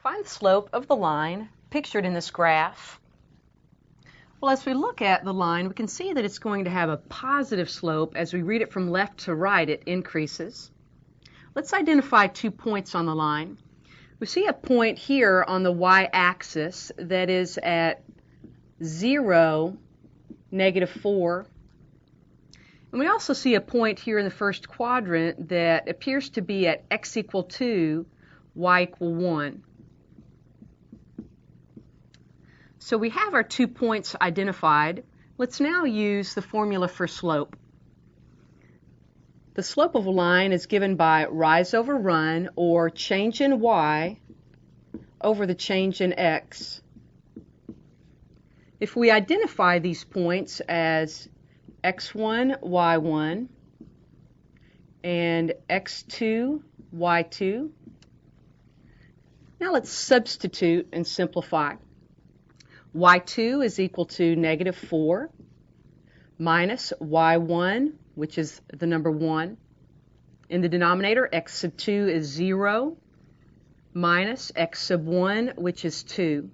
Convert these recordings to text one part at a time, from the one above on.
Find the slope of the line pictured in this graph. Well, as we look at the line, we can see that it's going to have a positive slope. As we read it from left to right, it increases. Let's identify 2 points on the line. We see a point here on the y-axis that is at 0, -4. And we also see a point here in the first quadrant that appears to be at x = 2, y = 1. So we have our 2 points identified. Let's now use the formula for slope. The slope of a line is given by rise over run, or change in y over the change in x. If we identify these points as x1, y1, and x2, y2, now let's substitute and simplify. y2 is equal to -4 minus y1, which is the number 1. In the denominator, x sub 2 is 0 minus x sub 1, which is 2.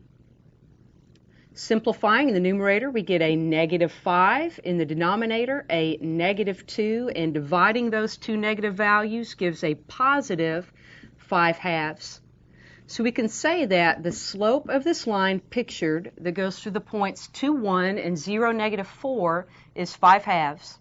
Simplifying in the numerator, we get a -5. In the denominator, a -2. And dividing those two negative values gives a positive 5/2. So we can say that the slope of this line pictured that goes through the points 2, 1 and 0, -4 is 5/2.